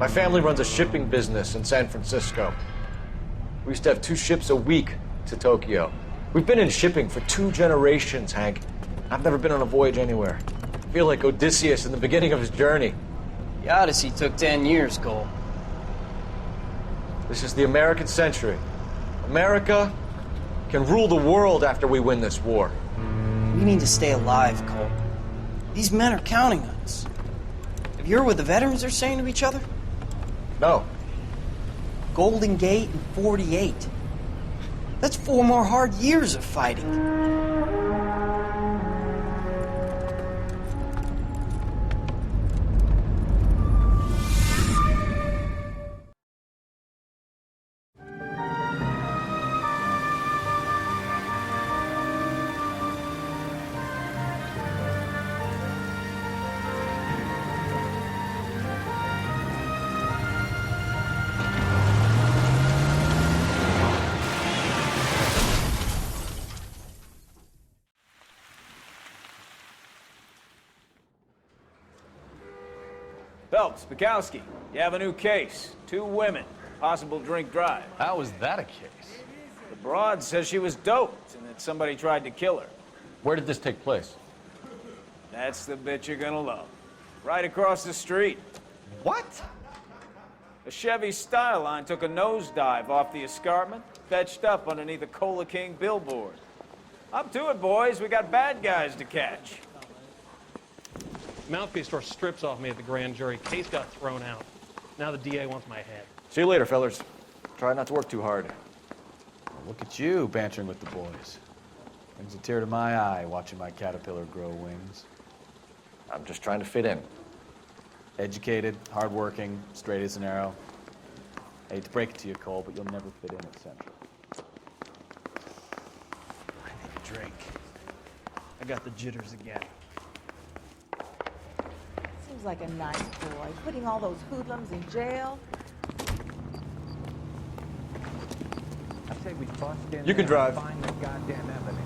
My family runs a shipping business in San Francisco. We used to have 2 ships a week to Tokyo. We've been in shipping for 2 generations, Hank. I've never been on a voyage anywhere. I feel like Odysseus in the beginning of his journey. The Odyssey took 10 years, Cole. This is the American century. America can rule the world after we win this war. We need to stay alive, Cole. These men are counting on us. Have you heard what the veterans are saying to each other? No. Golden Gate and 48. That's 4 more hard years of fighting. Phelps, Bukowski, you have a new case. 2 women, possible drink drive. How was that a case? The broad says she was doped and that somebody tried to kill her. Where did this take place? That's the bit you're gonna love. Right across the street. What? A Chevy Styline took a nosedive off the escarpment, fetched up underneath a Cola King billboard. Up to it, boys. We got bad guys to catch. Mouthpiece store strips off me at the grand jury. Case got thrown out. Now the DA wants my head. See you later, fellas. Try not to work too hard. Look at you bantering with the boys. Brings a tear to my eye watching my caterpillar grow wings. I'm just trying to fit in. Educated, hardworking, straight as an arrow. Hate to break it to you, Cole, but you'll never fit in at Central. I need a drink. I got the jitters again. Seems like a nice boy, putting all those hoodlums in jail. I say we bust in You can there and drive. find the goddamn evidence.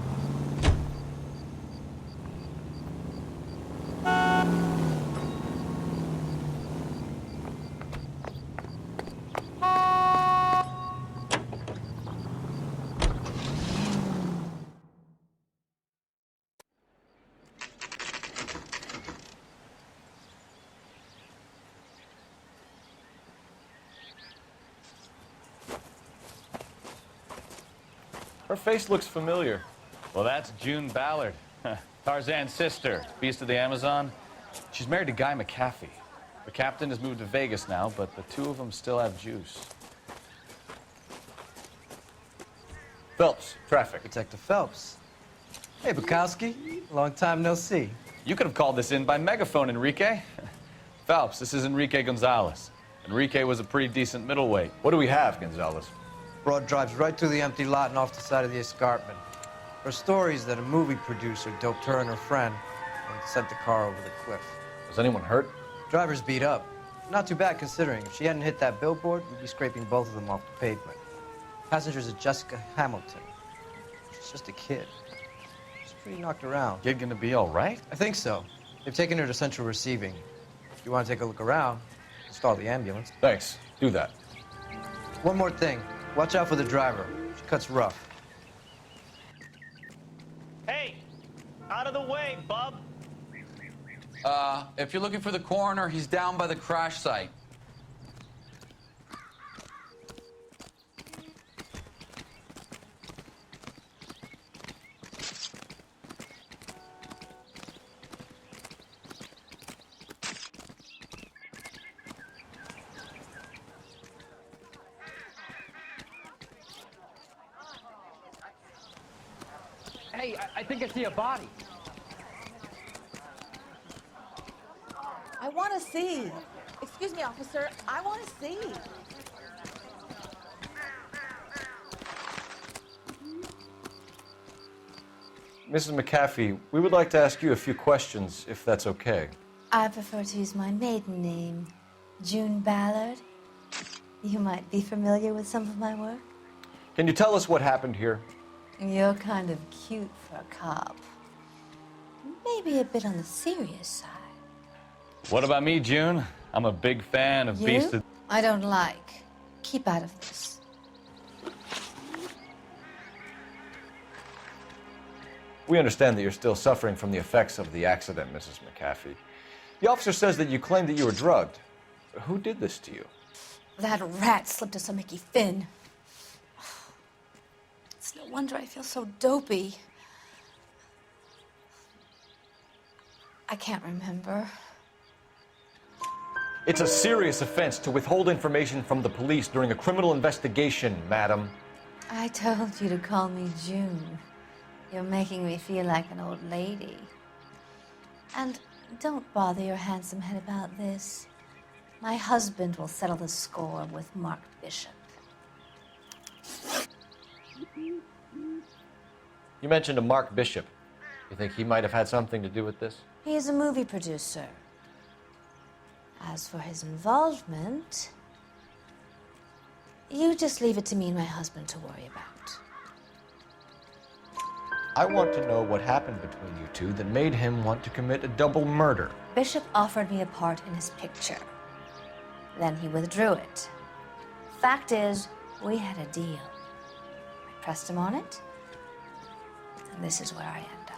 Her face looks familiar. Well, that's June Ballard, Tarzan's sister, beast of the Amazon. She's married to Guy McAfee. The captain has moved to Vegas now, but the 2 of them still have juice. Phelps, traffic. Detective Phelps. Hey, Bukowski. Long time no see. You could have called this in by megaphone, Enrique. Phelps, this is Enrique Gonzalez. Enrique was a pretty decent middleweight. What do we have, Gonzalez? Broad drives right through the empty lot and off the side of the escarpment. Her story is that a movie producer doped her and her friend and sent the car over the cliff. Was anyone hurt? Driver's beat up. Not too bad considering. If she hadn't hit that billboard, we'd be scraping both of them off the pavement. Passenger's a Jessica Hamilton. She's just a kid. She's pretty knocked around. Kid gonna be all right? I think so. They've taken her to central receiving. If you want to take a look around, install the ambulance. Thanks. Do that. One more thing. Watch out for the driver. She cuts rough. Hey, out of the way, bub. If you're looking for the coroner, he's down by the crash site. Hey, I think I see a body. I want to see. Excuse me, officer. I want to see. Mrs. McAfee, we would like to ask you a few questions, if that's okay. I prefer to use my maiden name, June Ballard. You might be familiar with some of my work. Can you tell us what happened here? You're kind of cute for a cop. Maybe a bit on the serious side. What about me, June? I'm a big fan of Beast You? of... I don't like. Keep out of this. We understand that you're still suffering from the effects of the accident, Mrs. McAfee. The officer says that you claimed that you were drugged. Who did this to you? That rat slipped us a Mickey Finn. It's no wonder I feel so dopey. I can't remember. It's a serious offense to withhold information from the police during a criminal investigation, madam. I told you to call me June. You're making me feel like an old lady. And don't bother your handsome head about this. My husband will settle the score with Mark Bishop. You mentioned a Mark Bishop. You think he might have had something to do with this? He is a movie producer. As for his involvement, you just leave it to me and my husband to worry about. I want to know what happened between you two that made him want to commit a double murder. Bishop offered me a part in his picture. Then he withdrew it. Fact is, we had a deal. I pressed him on it, and this is where I end up.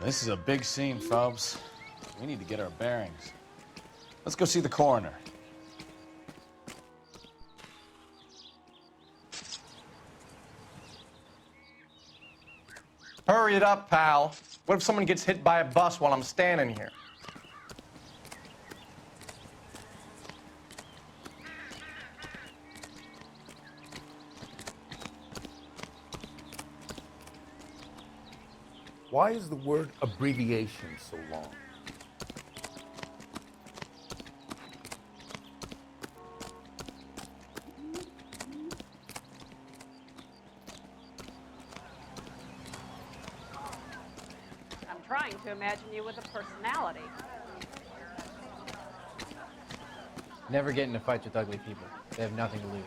This is a big scene, Phelps. We need to get our bearings. Let's go see the coroner. Hurry it up, pal. What if someone gets hit by a bus while I'm standing here? Why is the word abbreviation so long? I'm trying to imagine you with a personality. Never get into fights with ugly people. They have nothing to lose.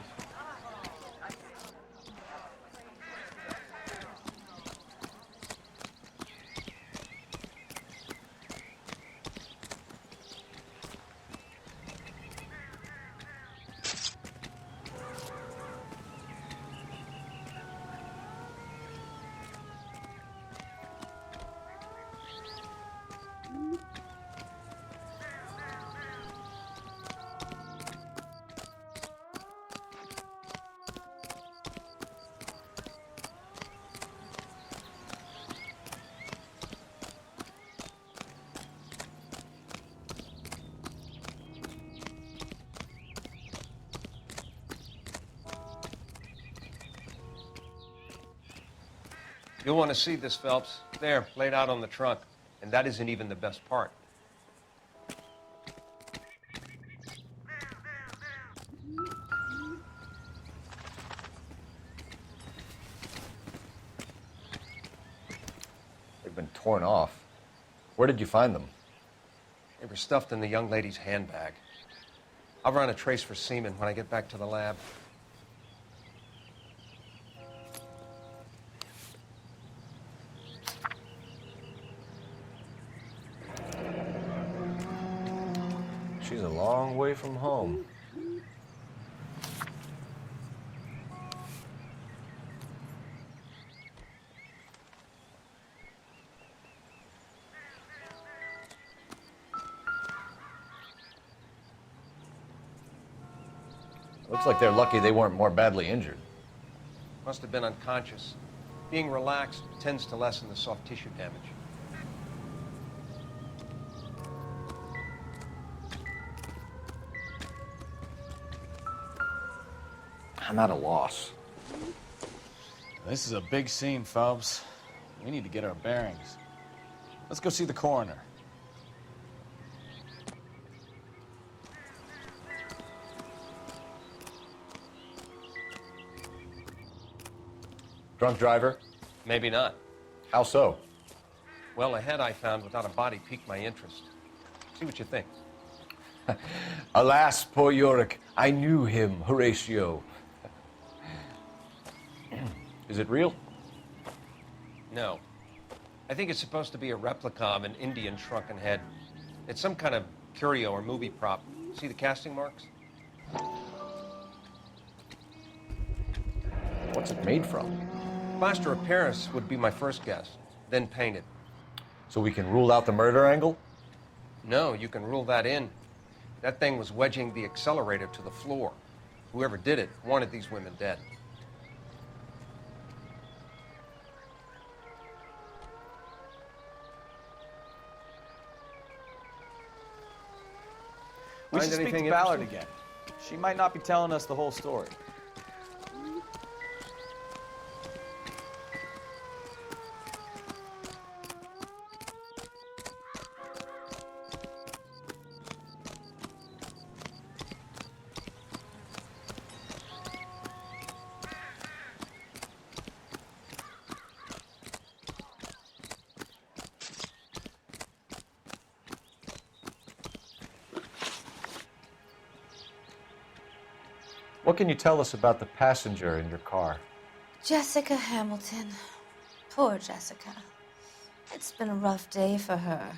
You'll want to see this, Phelps. There, laid out on the trunk. And that isn't even the best part. They've been torn off. Where did you find them? They were stuffed in the young lady's handbag. I'll run a trace for semen when I get back to the lab. She's a long way from home. Looks like they're lucky they weren't more badly injured. Must have been unconscious. Being relaxed tends to lessen the soft tissue damage. I'm at a loss. This is a big scene, Phelps. We need to get our bearings. Let's go see the coroner. Drunk driver? Maybe not. How so? Well, a head I found without a body piqued my interest. See what you think. Alas, poor Yorick. I knew him, Horatio. Is it real? No. I think it's supposed to be a replica of an Indian shrunken head. It's some kind of curio or movie prop. See the casting marks? What's it made from? Plaster of Paris would be my first guess, then painted. So we can rule out the murder angle? No, you can rule that in. That thing was wedging the accelerator to the floor. Whoever did it wanted these women dead. We Find should speak to anything Ballard interesting? again. She might not be telling us the whole story. What can you tell us about the passenger in your car? Jessica Hamilton. Poor Jessica. It's been a rough day for her.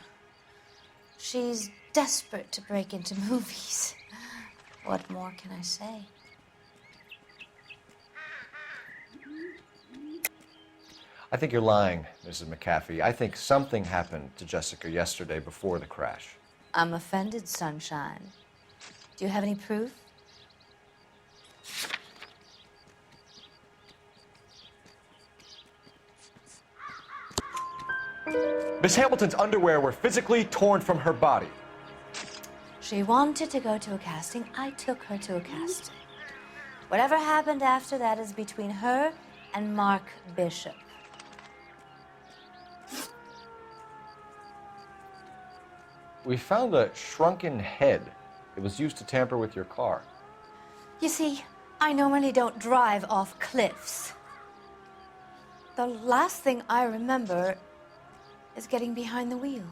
She's desperate to break into movies. What more can I say? I think you're lying, Mrs. McAfee. I think something happened to Jessica yesterday before the crash. I'm offended, Sunshine. Do you have any proof? Miss Hamilton's underwear were physically torn from her body. She wanted to go to a casting. I took her to a casting. Whatever happened after that is between her and Mark Bishop. We found a shrunken head. It was used to tamper with your car. You see, I normally don't drive off cliffs. The last thing I remember is getting behind the wheel.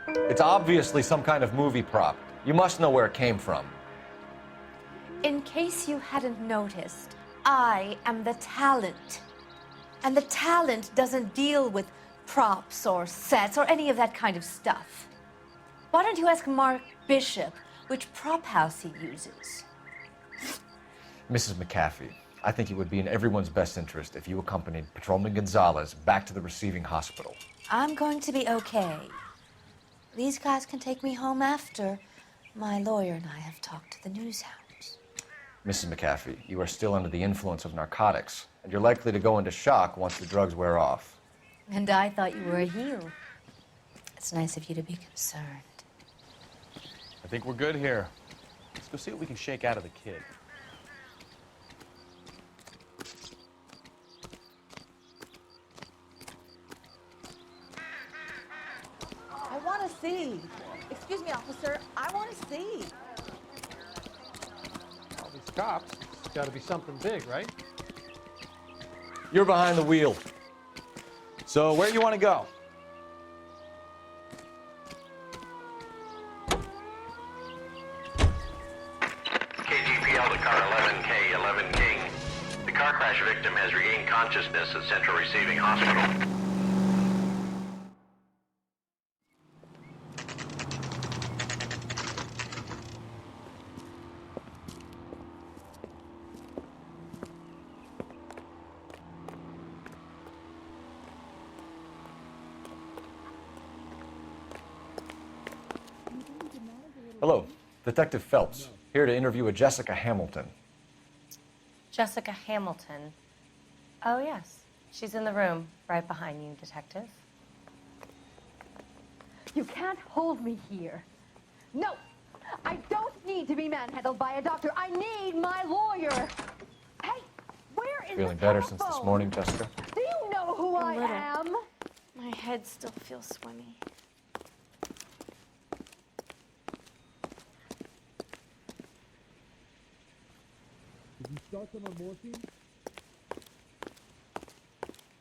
It's obviously some kind of movie prop. You must know where it came from. In case you hadn't noticed, I am the talent. And the talent doesn't deal with props or sets or any of that kind of stuff. Why don't you ask Mark Bishop which prop house he uses? Mrs. McAfee, I think it would be in everyone's best interest if you accompanied Patrolman Gonzalez back to the receiving hospital. I'm going to be okay. These guys can take me home after. My lawyer and I have talked to the news hounds. Mrs. McAfee, you are still under the influence of narcotics, and you're likely to go into shock once the drugs wear off. And I thought you were a heel. It's nice of you to be concerned. I think we're good here. Let's go see what we can shake out of the kid. I want to see. Excuse me, officer. I want to see. All these cops, it's got to be something big, right? You're behind the wheel. So where do you want to go? KGPL to car 11K, 11 King. The car crash victim has regained consciousness at Central Receiving Hospital. Hello, Detective Phelps, here to interview a Jessica Hamilton. Jessica Hamilton. Oh, yes. She's in the room right behind you, Detective. You can't hold me here. No, I don't need to be manhandled by a doctor. I need my lawyer. Hey, where is Feeling the better telephone? since this morning, Jessica? Do you know who I little. am? My head still feels swimmy. Did you start them on morphine?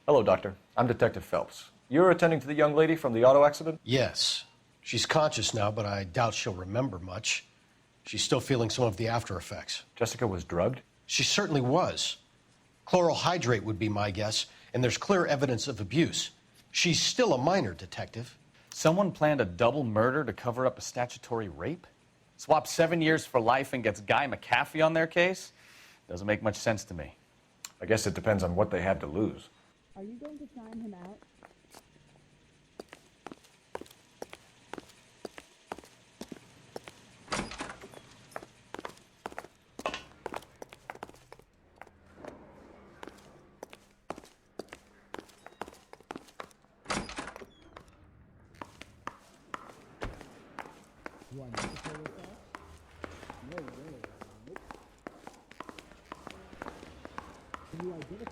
Hello, Doctor. I'm Detective Phelps. You're attending to the young lady from the auto accident? Yes. She's conscious now, but I doubt she'll remember much. She's still feeling some of the after effects. Jessica was drugged? She certainly was. Chloral hydrate would be my guess, and there's clear evidence of abuse. She's still a minor, Detective. Someone planned a double murder to cover up a statutory rape? Swap 7 years for life and gets Guy McAfee on their case? Doesn't make much sense to me. I guess it depends on what they had to lose. Are you going to sign him out?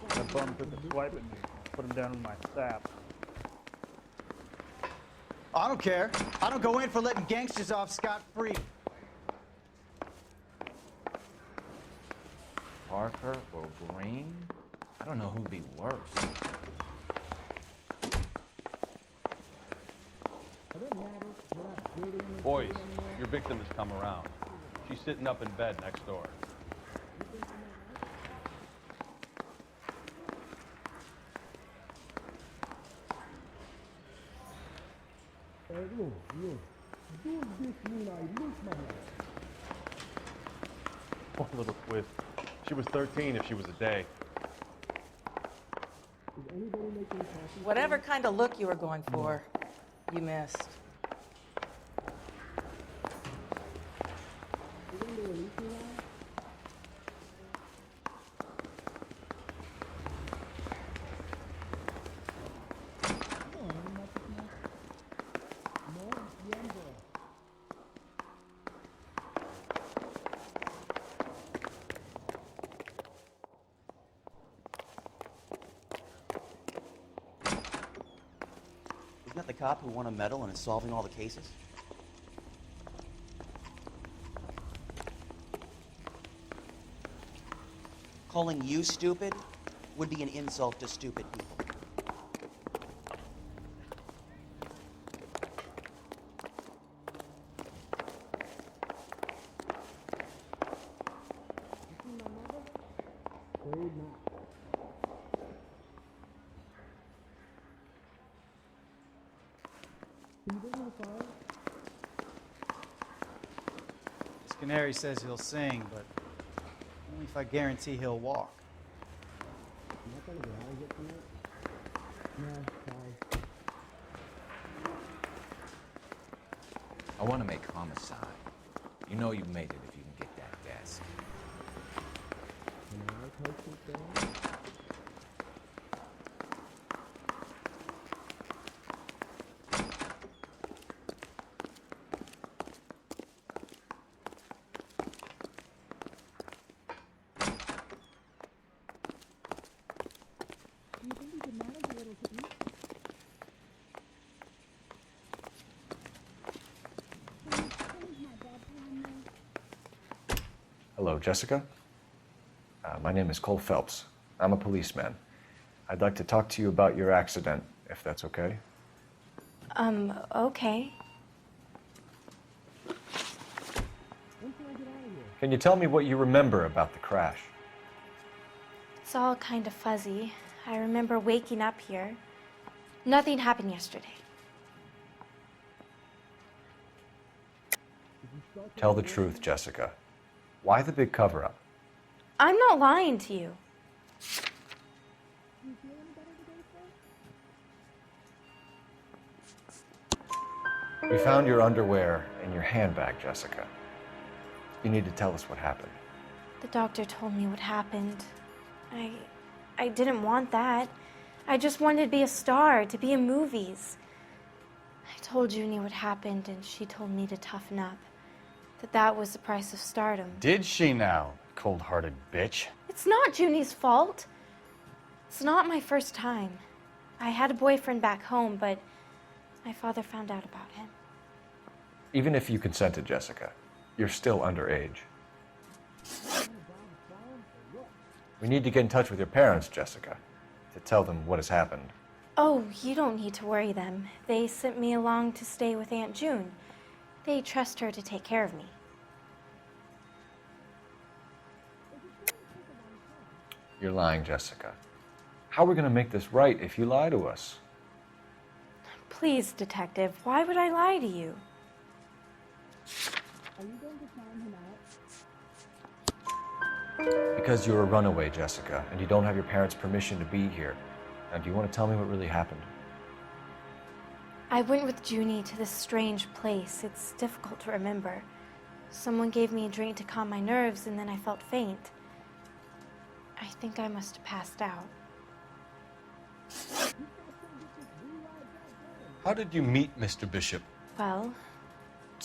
That bum took a swipe at me. Put him down in my sap. I don't care. I don't go in for letting gangsters off scot-free. Parker or Green? I don't know who'd be worse. Boys, your victim has come around. She's sitting up in bed next door. Poor little twist. She was 13 if she was a day. Whatever kind of look you were going for, you missed. Isn't that the cop who won a medal and is solving all the cases? Calling you stupid would be an insult to stupid people. This canary says he'll sing, but only if I guarantee he'll walk. I want to make homicide. You know you made it if you can get that desk. Hello, Jessica. My name is Cole Phelps. I'm a policeman. I'd like to talk to you about your accident, if that's okay. Okay. Can you tell me what you remember about the crash? It's all kind of fuzzy. I remember waking up here. Nothing happened yesterday. Tell the truth, Jessica. Why the big cover-up? I'm not lying to you. We found your underwear in your handbag, Jessica. You need to tell us what happened. The doctor told me what happened. I didn't want that. I just wanted to be a star, to be in movies. I told Junie what happened, and she told me to toughen up. That was the price of stardom. Did she now, cold-hearted bitch? It's not Junie's fault. It's not my first time. I had a boyfriend back home, but my father found out about him. Even if you consented, Jessica, you're still underage. We need to get in touch with your parents, Jessica, to tell them what has happened. Oh, you don't need to worry them. They sent me along to stay with Aunt June. They trust her to take care of me. You're lying, Jessica. How are we going to make this right if you lie to us? Please, Detective, why would I lie to you? Are you going to sign him out? Because you're a runaway, Jessica, and you don't have your parents' permission to be here. Now, do you want to tell me what really happened? I went with Junie to this strange place. It's difficult to remember. Someone gave me a drink to calm my nerves, and then I felt faint. I think I must have passed out. How did you meet Mr. Bishop? Well,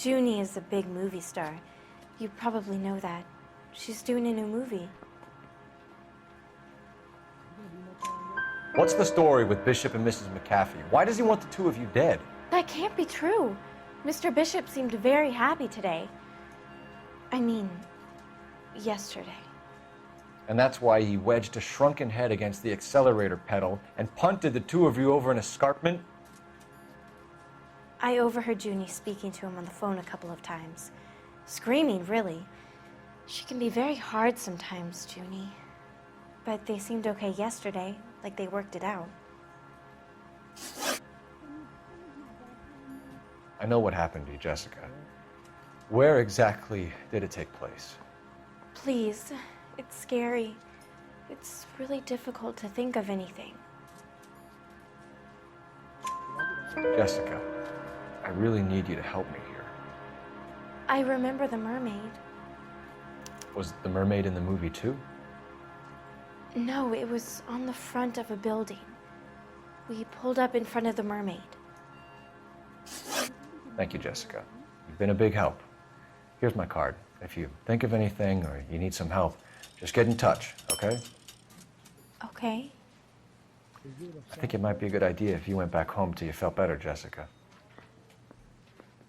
Junie is a big movie star. You probably know that. She's doing a new movie. What's the story with Bishop and Mrs. McAfee? Why does he want the two of you dead? That can't be true. Mr. Bishop seemed very happy today. I mean, yesterday. And that's why he wedged a shrunken head against the accelerator pedal and punted the two of you over an escarpment? I overheard Junie speaking to him on the phone a couple of times. Screaming, really. She can be very hard sometimes, Junie. But they seemed okay yesterday, like they worked it out. I know what happened to you, Jessica. Where exactly did it take place? Please, it's scary. It's really difficult to think of anything. Jessica, I really need you to help me here. I remember the mermaid. Was the mermaid in the movie too? No, it was on the front of a building. We pulled up in front of the mermaid. Thank you, Jessica. You've been a big help. Here's my card. If you think of anything or you need some help, just get in touch, okay? Okay. I think it might be a good idea if you went back home till you felt better, Jessica.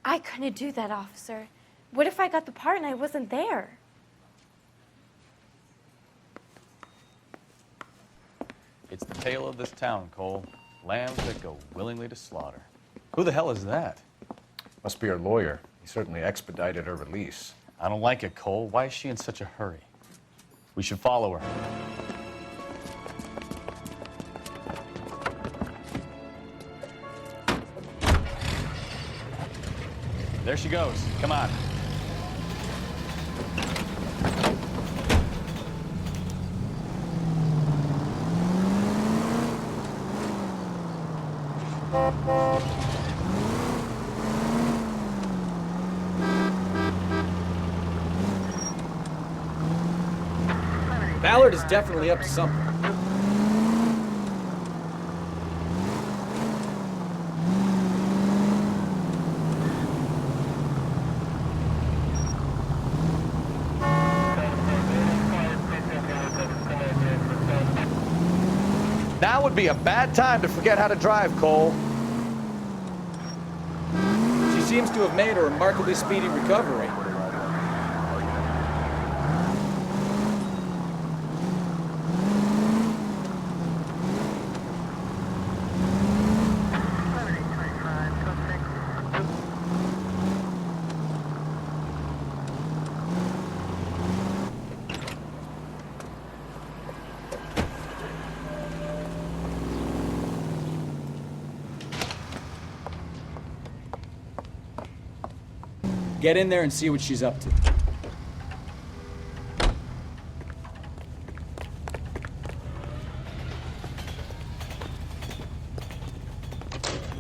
I couldn't do that, officer. What if I got the part and I wasn't there? It's the tale of this town, Cole. Lambs that go willingly to slaughter. Who the hell is that? Must be her lawyer. He certainly expedited her release. I don't like it, Cole. Why is she in such a hurry? We should follow her. There she goes. Come on. Ballard is definitely up to something. Now would be a bad time to forget how to drive, Cole. She seems to have made a remarkably speedy recovery. Get in there and see what she's up to. He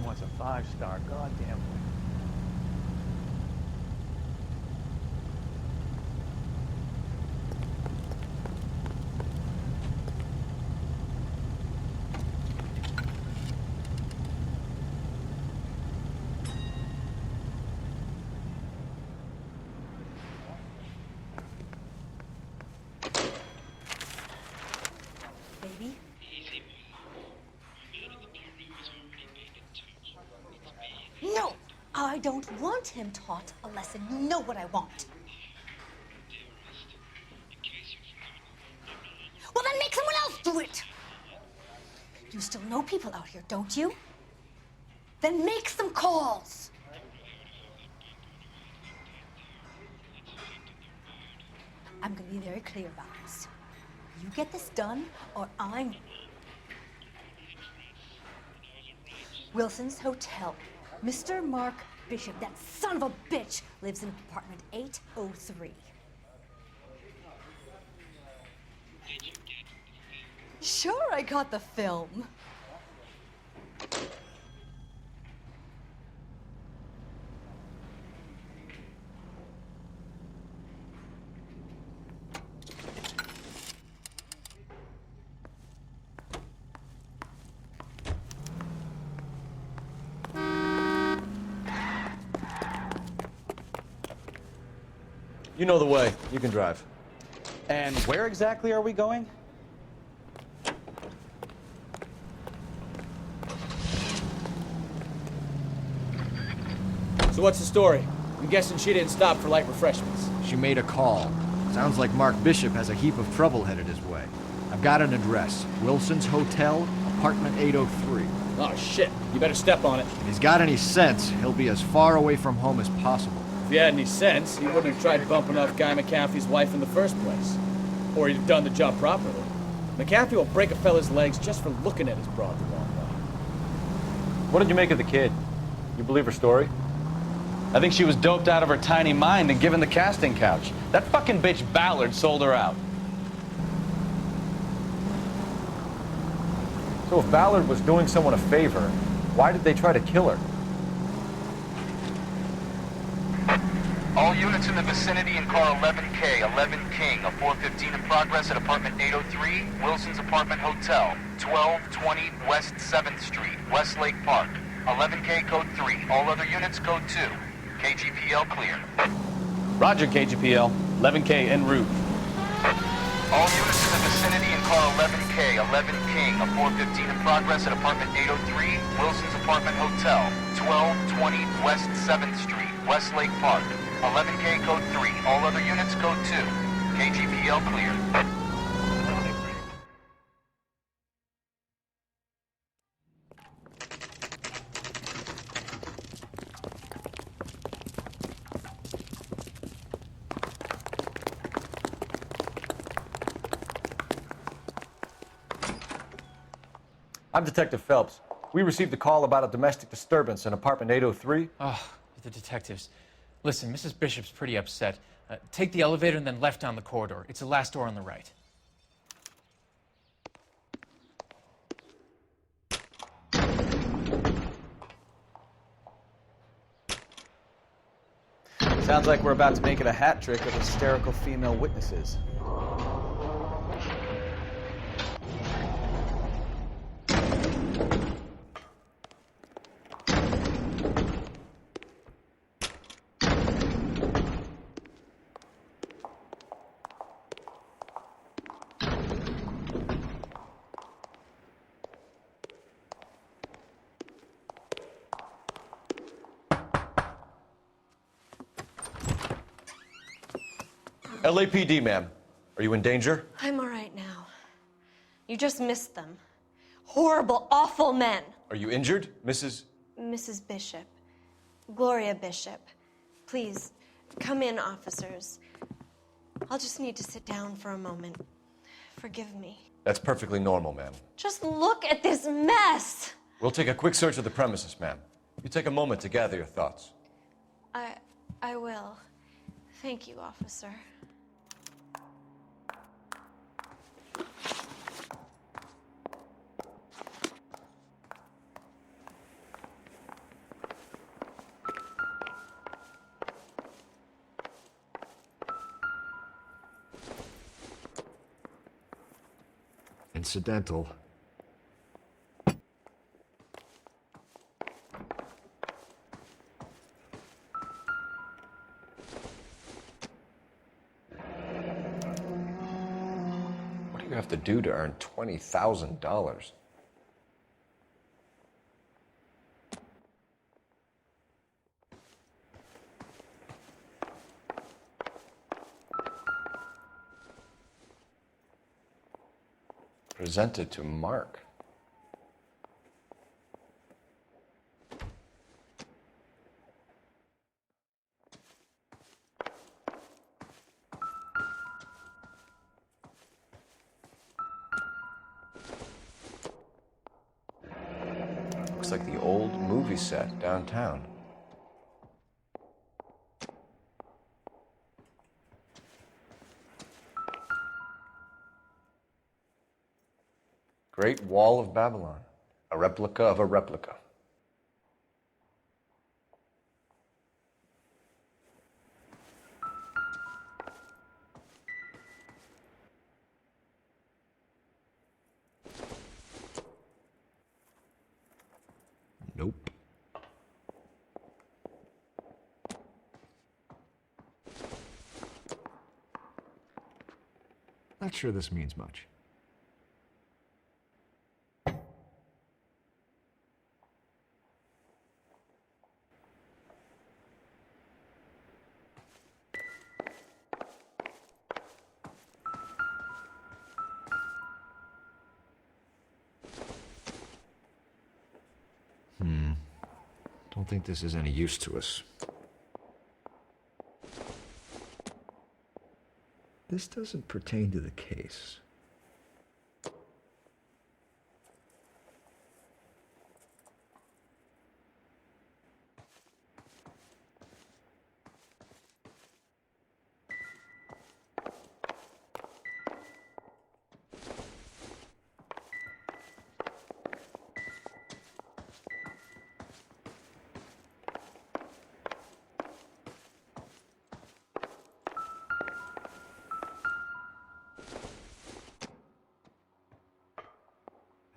wants a 5-star, goddamn. Baby? No! I don't want him taught a lesson. You know what I want. Well, then make someone else do it! You still know people out here, don't you? Then make some calls! I'm gonna be very clear about this. You get this done, or I'm... Wilson's Hotel. Mr. Mark Bishop, that son of a bitch, lives in apartment 803. Sure, I got the film. You know the way. You can drive. And where exactly are we going? So what's the story? I'm guessing she didn't stop for light refreshments. She made a call. Sounds like Mark Bishop has a heap of trouble headed his way. I've got an address. Wilson's Hotel, apartment 803. Oh, shit. You better step on it. If he's got any sense, he'll be as far away from home as possible. If he had any sense, he wouldn't have tried bumping off Guy McAfee's wife in the first place. Or he'd have done the job properly. McAfee will break a fella's legs just for looking at his broad the wrong way. What did you make of the kid? You believe her story? I think she was doped out of her tiny mind and given the casting couch. That fucking bitch Ballard sold her out. So if Ballard was doing someone a favor, why did they try to kill her? All units in the vicinity in car 11K, 11 King, a 415 in progress at apartment 803, Wilson's Apartment Hotel, 1220 West 7th Street, Westlake Park. 11K code 3, all other units code 2. KGPL clear. Roger, KGPL. 11K en route. All units in the vicinity in car 11K, 11 King, a 415 in progress at apartment 803, Wilson's Apartment Hotel, 1220 West 7th Street, Westlake Park. 11K code 3, all other units code 2. KGPL clear. I'm Detective Phelps. We received a call about a domestic disturbance in apartment 803. Oh, the detectives. Listen, Mrs. Bishop's pretty upset. Take the elevator and then left down the corridor. It's the last door on the right. Sounds like we're about to make it a hat trick of hysterical female witnesses. LAPD, ma'am. Are you in danger? I'm all right now. You just missed them. Horrible, awful men. Are you injured, Mrs.? Mrs. Bishop. Gloria Bishop. Please, come in, officers. I'll just need to sit down for a moment. Forgive me. That's perfectly normal, ma'am. Just look at this mess! We'll take a quick search of the premises, ma'am. You take a moment to gather your thoughts. I will. Thank you, officer. Incidental. What do you have to do to earn $20,000? Presented to Mark. Looks like the old movie set downtown. Great Wall of Babylon, a replica of a replica. Nope. Not sure this means much. Don't think this is any use to us. This doesn't pertain to the case.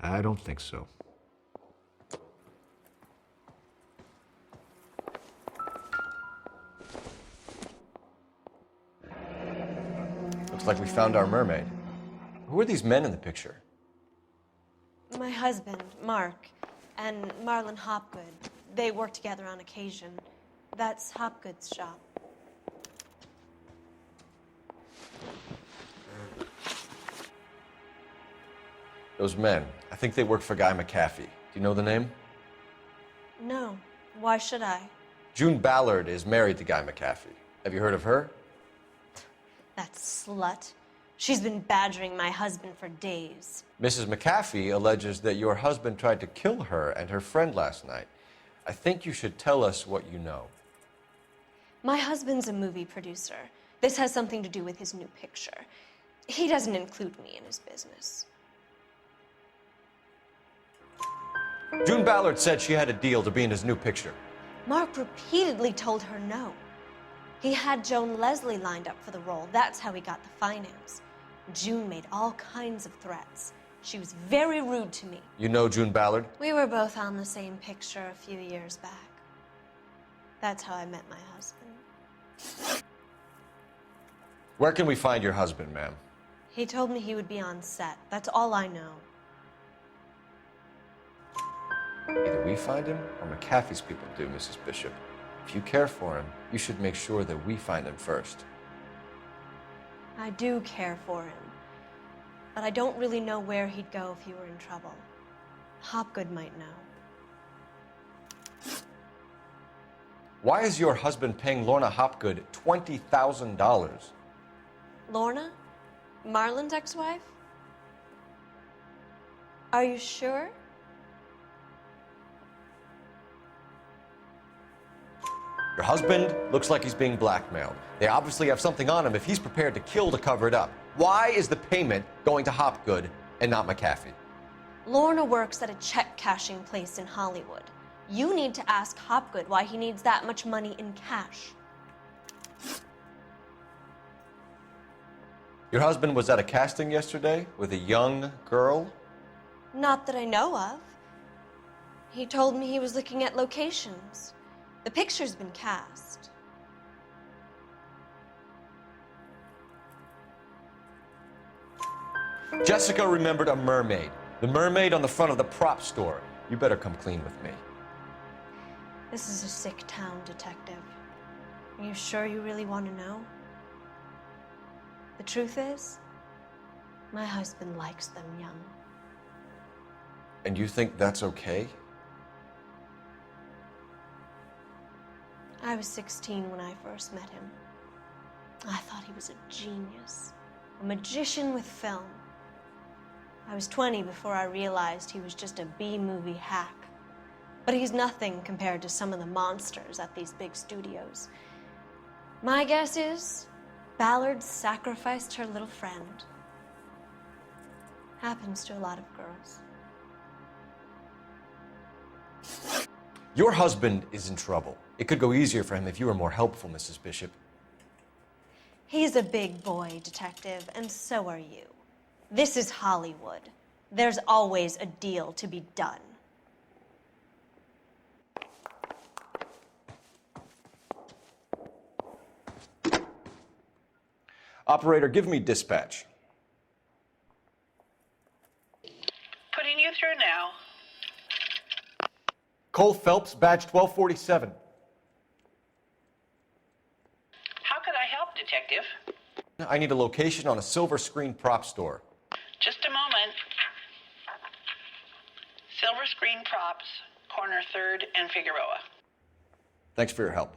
I don't think so. Looks like we found our mermaid. Who are these men in the picture? My husband, Mark, and Marlon Hopgood. They work together on occasion. That's Hopgood's shop. Those men, I think they work for Guy McAfee. Do you know the name? No. Why should I? June Ballard is married to Guy McAfee. Have you heard of her? That slut. She's been badgering my husband for days. Mrs. McAfee alleges that your husband tried to kill her and her friend last night. I think you should tell us what you know. My husband's a movie producer. This has something to do with his new picture. He doesn't include me in his business. June Ballard said she had a deal to be in his new picture. Mark repeatedly told her no. He had Joan Leslie lined up for the role. That's how he got the finance. June made all kinds of threats. She was very rude to me. You know June Ballard? We were both on the same picture a few years back. That's how I met my husband. Where can we find your husband, ma'am? He told me he would be on set. That's all I know. Either we find him or McAfee's people do, Mrs. Bishop. If you care for him, you should make sure that we find him first. I do care for him, but I don't really know where he'd go if he were in trouble. Hopgood might know. Why is your husband paying Lorna Hopgood $20,000? Lorna? Marlon's ex-wife? Are you sure? Your husband looks like he's being blackmailed. They obviously have something on him if he's prepared to kill to cover it up. Why is the payment going to Hopgood and not McAfee? Lorna works at a check-cashing place in Hollywood. You need to ask Hopgood why he needs that much money in cash. Your husband was at a casting yesterday with a young girl? Not that I know of. He told me he was looking at locations. The picture's been cast. Jessica remembered a mermaid. The mermaid on the front of the prop store. You better come clean with me. This is a sick town, Detective. Are you sure you really want to know? The truth is, my husband likes them young. And you think that's okay? I was 16 when I first met him. I thought he was a genius, a magician with film. I was 20 before I realized he was just a B-movie hack. But he's nothing compared to some of the monsters at these big studios. My guess is Ballard sacrificed her little friend. Happens to a lot of girls. Your husband is in trouble. It could go easier for him if you were more helpful, Mrs. Bishop. He's a big boy, Detective, and so are you. This is Hollywood. There's always a deal to be done. Operator, give me dispatch. Putting you through now. Cole Phelps, badge 1247. How could I help, Detective? I need a location on a silver screen prop store. Just a moment. Silver Screen Props, corner 3rd and Figueroa. Thanks for your help.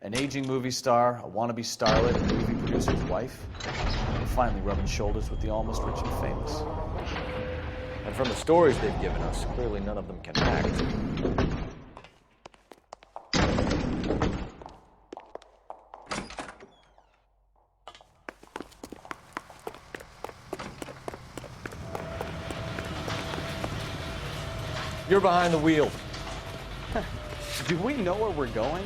An aging movie star, a wannabe starlet, a movie producer's wife, finally rubbing shoulders with the almost rich and famous. And from the stories they've given us, clearly none of them can act. You're behind the wheel. Do we know where we're going?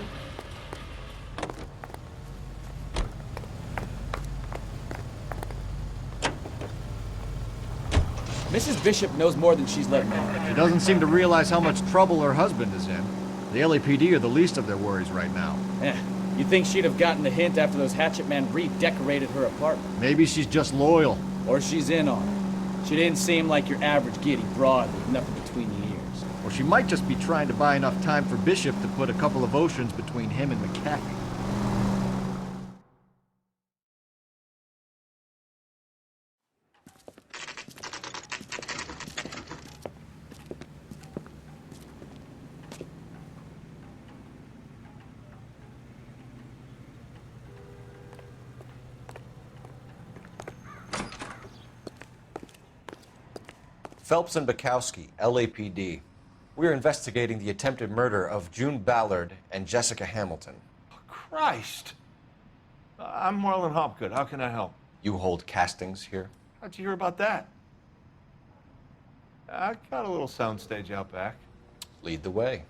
Mrs. Bishop knows more than she's letting on. She doesn't seem to realize how much trouble her husband is in. The LAPD are the least of their worries right now. You'd think she'd have gotten the hint after those hatchet men redecorated her apartment. Maybe she's just loyal. Or she's in on it. She didn't seem like your average giddy broad with nothing between the ears. Or she might just be trying to buy enough time for Bishop to put a couple of oceans between him and McAfee. Phelps and Bukowski, LAPD. We're investigating the attempted murder of June Ballard and Jessica Hamilton. Christ! I'm Marlon Hopgood. How can I help? You hold castings here? How'd you hear about that? I got a little soundstage out back. Lead the way.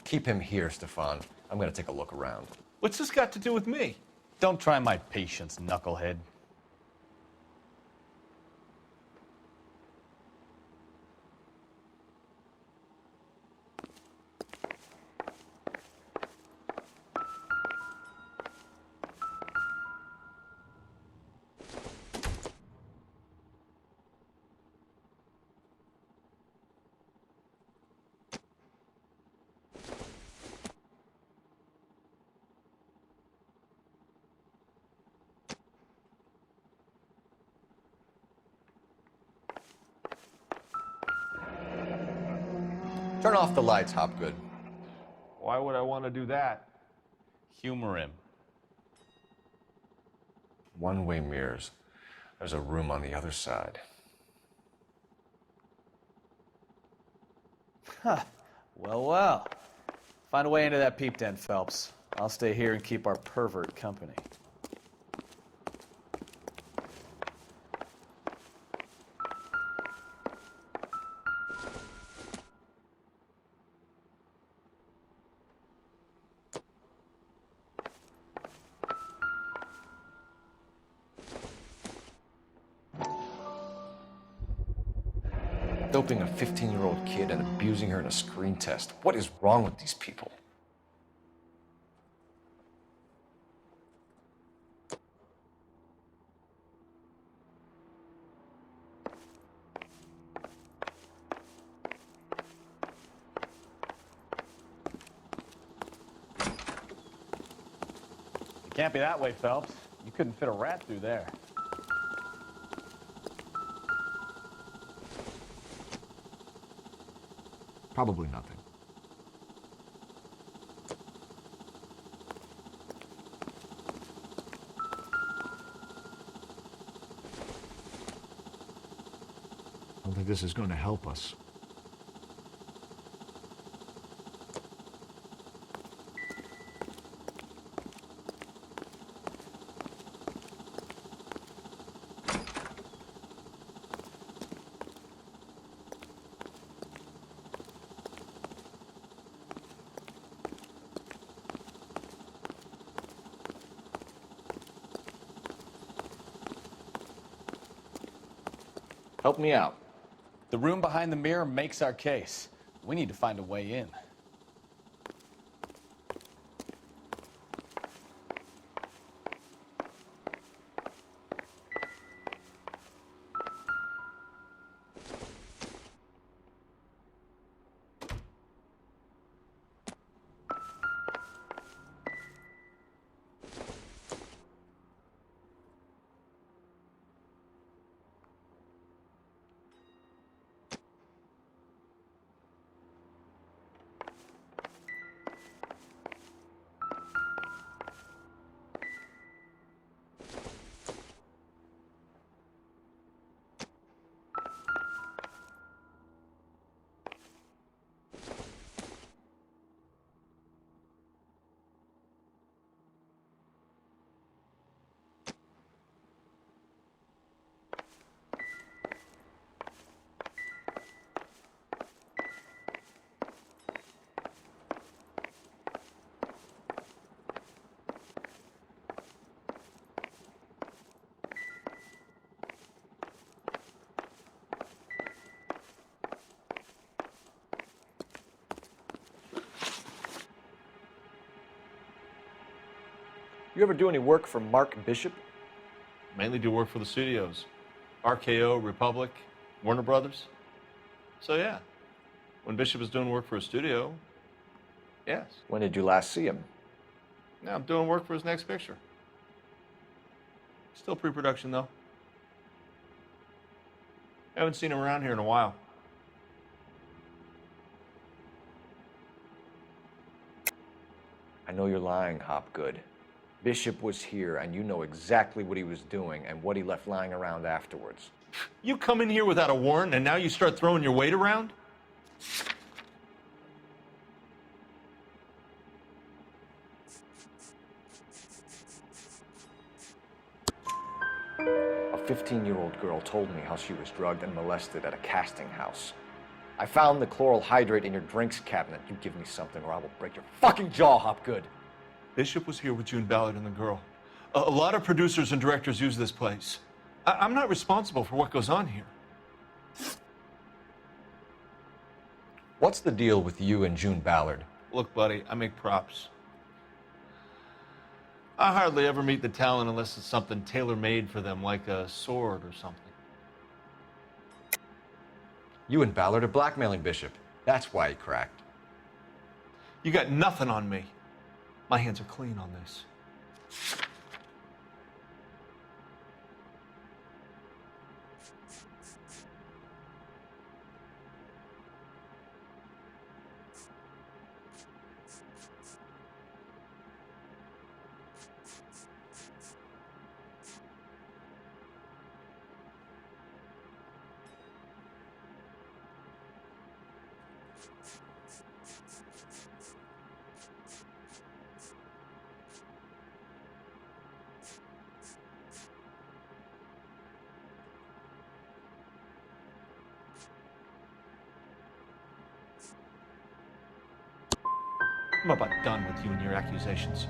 Keep him here, Stefan. I'm gonna take a look around. What's this got to do with me? Don't try my patience, knucklehead. Turn off the lights, Hopgood. Why would I want to do that? Humor him. One-way mirrors. There's a room on the other side. Huh. Well, well. Find a way into that peep den, Phelps. I'll stay here and keep our pervert company. Doping a 15-year-old kid and abusing her in a screen test. What is wrong with these people? It can't be that way, Phelps. You couldn't fit a rat through there. Probably nothing. I don't think this is going to help us. Help me out. The room behind the mirror makes our case. We need to find a way in. You ever do any work for Mark Bishop? Mainly do work for the studios. RKO, Republic, Warner Brothers. So yeah, when Bishop was doing work for a studio, yes. When did you last see him? Now I'm doing work for his next picture. Still pre-production though. Haven't seen him around here in a while. I know you're lying, Hopgood. Bishop was here, and you know exactly what he was doing and what he left lying around afterwards. You come in here without a warrant, and now you start throwing your weight around? A 15-year-old girl told me how she was drugged and molested at a casting house. I found the chloral hydrate in your drinks cabinet. You give me something or I will break your fucking jaw, Hopgood. Bishop was here with June Ballard and the girl. A lot of producers and directors use this place. I'm not responsible for what goes on here. What's the deal with you and June Ballard? Look, buddy, I make props. I hardly ever meet the talent unless it's something tailor-made for them, like a sword or something. You and Ballard are blackmailing Bishop. That's why he cracked. You got nothing on me. My hands are clean on this. I'm about done with you and your accusations.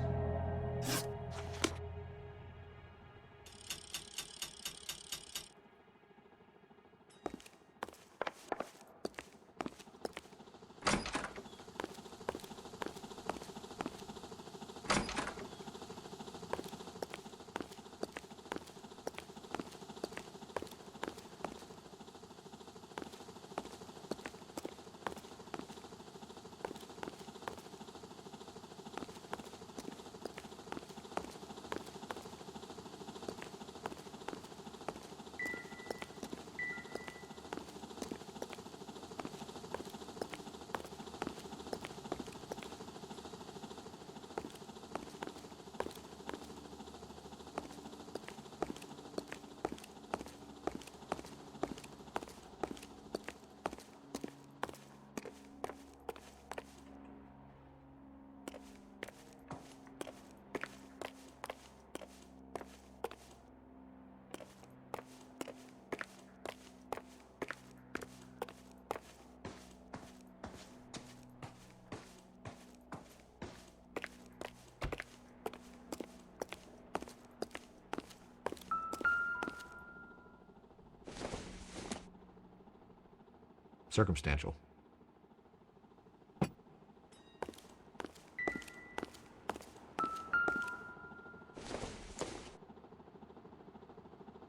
circumstantial.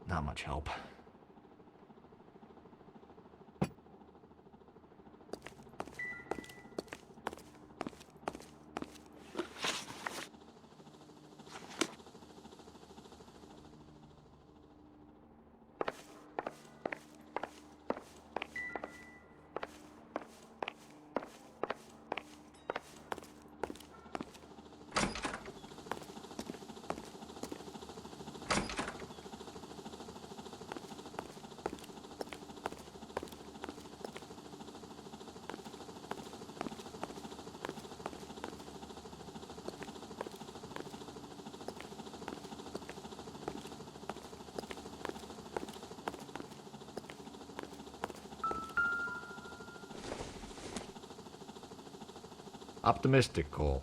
Not much help. Optimistic, Cole.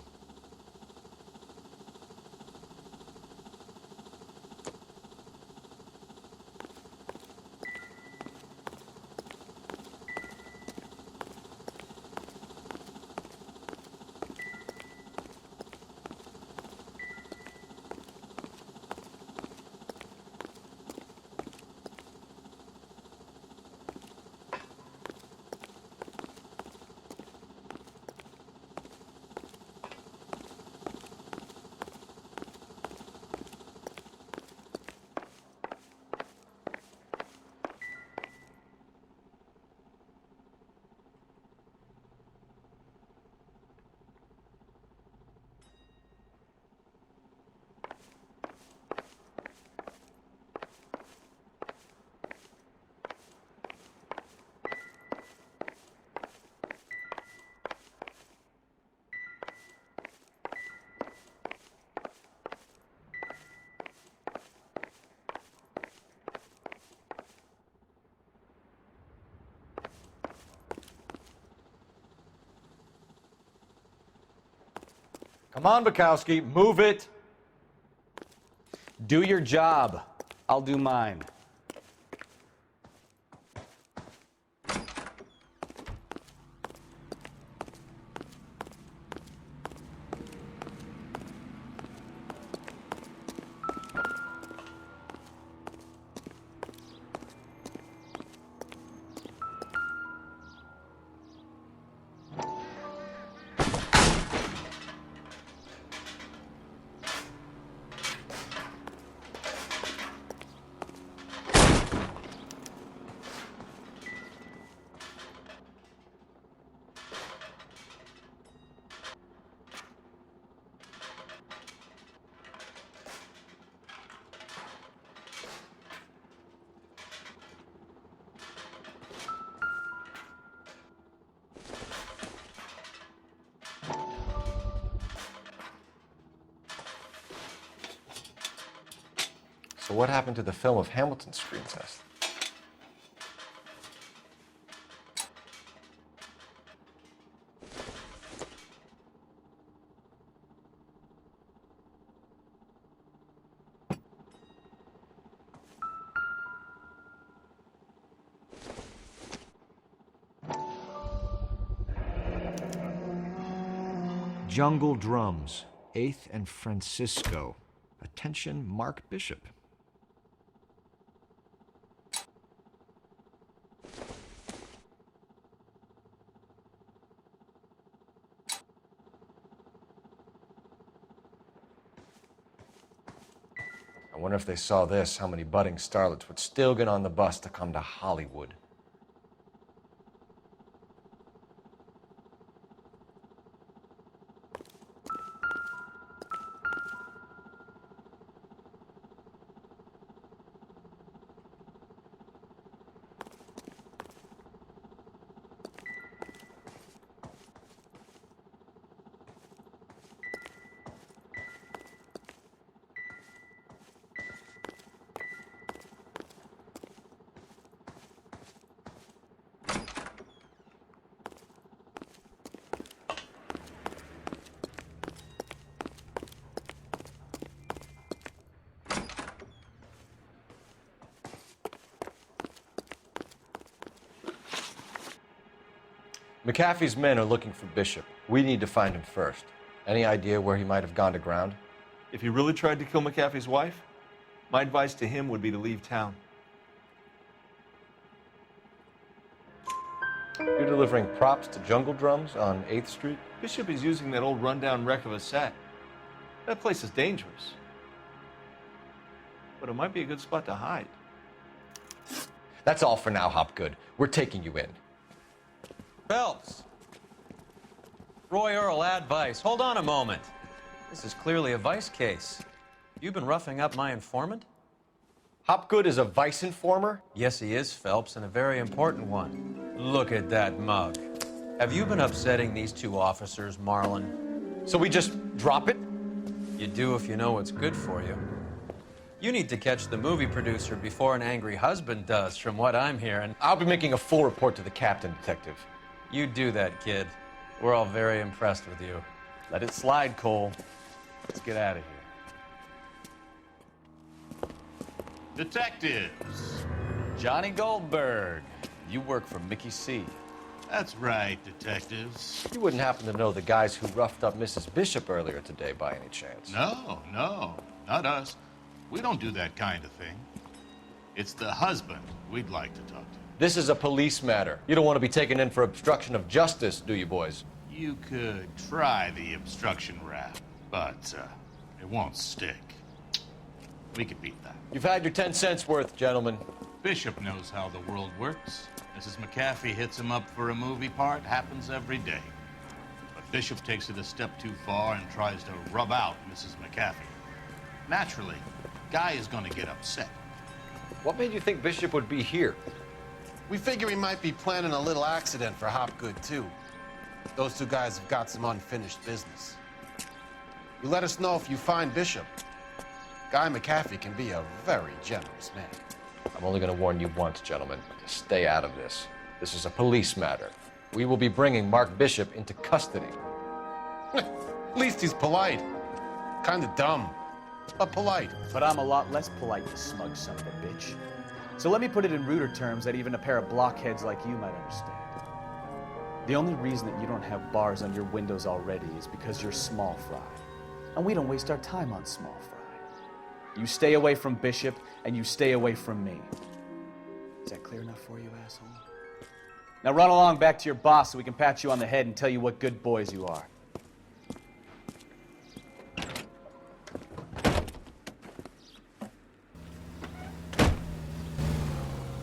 Come on, Bukowski, move it. Do your job. I'll do mine. So what happened to the film of Hamilton's screen test? Jungle Drums, 8th and Francisco. Attention, Mark Bishop. I wonder if they saw this, how many budding starlets would still get on the bus to come to Hollywood. McAfee's men are looking for Bishop. We need to find him first. Any idea where he might have gone to ground? If he really tried to kill McAfee's wife, my advice to him would be to leave town. You're delivering props to Jungle Drums on 8th Street? Bishop is using that old rundown wreck of a set. That place is dangerous. But it might be a good spot to hide. That's all for now, Hopgood. We're taking you in. Phelps! Roy Earl, ad vice. Hold on a moment. This is clearly a vice case. You've been roughing up my informant? Hopgood is a vice informer? Yes, he is, Phelps, and a very important one. Look at that mug. Have you been upsetting these two officers, Marlon? So we just drop it? You do if you know what's good for you. You need to catch the movie producer before an angry husband does, from what I'm hearing. I'll be making a full report to the captain, Detective. You do that, kid. We're all very impressed with you. Let it slide, Cole. Let's get out of here. Detectives. Johnny Goldberg. You work for Mickey C. That's right, detectives. You wouldn't happen to know the guys who roughed up Mrs. Bishop earlier today by any chance? No, not us. We don't do that kind of thing. It's the husband we'd like to talk to. This is a police matter. You don't want to be taken in for obstruction of justice, do you, boys? You could try the obstruction rap, but it won't stick. We could beat that. You've had your 10 cents worth, gentlemen. Bishop knows how the world works. Mrs. McAfee hits him up for a movie part. Happens every day. But Bishop takes it a step too far and tries to rub out Mrs. McAfee. Naturally, Guy is going to get upset. What made you think Bishop would be here? We figure he might be planning a little accident for Hopgood, too. Those two guys have got some unfinished business. You let us know if you find Bishop. Guy McAfee can be a very generous man. I'm only going to warn you once, gentlemen. Stay out of this. This is a police matter. We will be bringing Mark Bishop into custody. At least he's polite. Kind of dumb, but polite. But I'm a lot less polite, you smug son of a bitch. So let me put it in ruder terms that even a pair of blockheads like you might understand. The only reason that you don't have bars on your windows already is because you're small fry. And we don't waste our time on small fry. You stay away from Bishop, and you stay away from me. Is that clear enough for you, asshole? Now run along back to your boss so we can pat you on the head and tell you what good boys you are.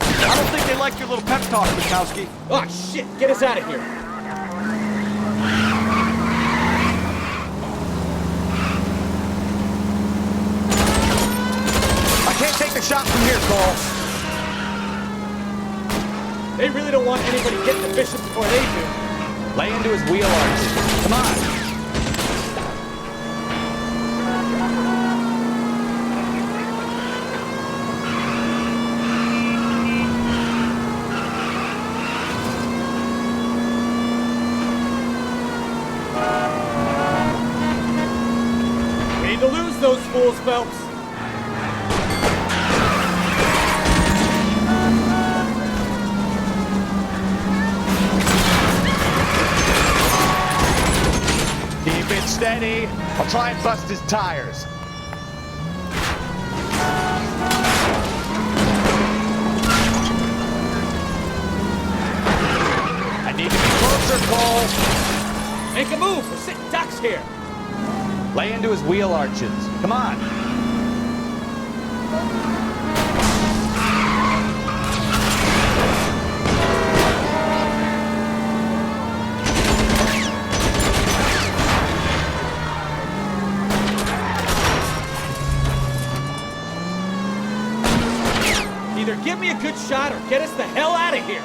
I don't think they like your little pep talk, Bukowski. Oh, shit! Get us out of here! I can't take the shot from here, Cole. They really don't want anybody getting the Bishop before they do. Lay into his wheel arches. Come on. We need to lose those fools, Phelps. Keep it steady. I'll try and bust his tires. I need to be closer, Cole. Make a move. We're sitting ducks here. Lay into his wheel arches. Come on. Either give me a good shot or get us the hell out of here.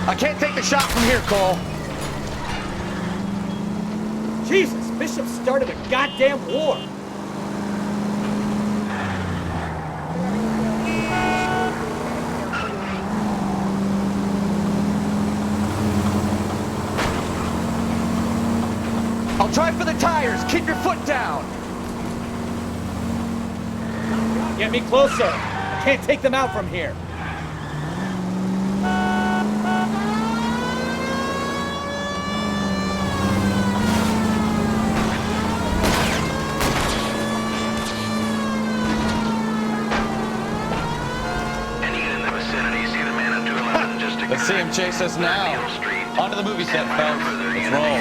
I can't take the shot from here, Cole. Jesus, Bishop started a goddamn war. Try for the tires! Keep your foot down! Get me closer! I can't take them out from here! Let's see him chase us now. Onto the movie set, fellas. Let's roll.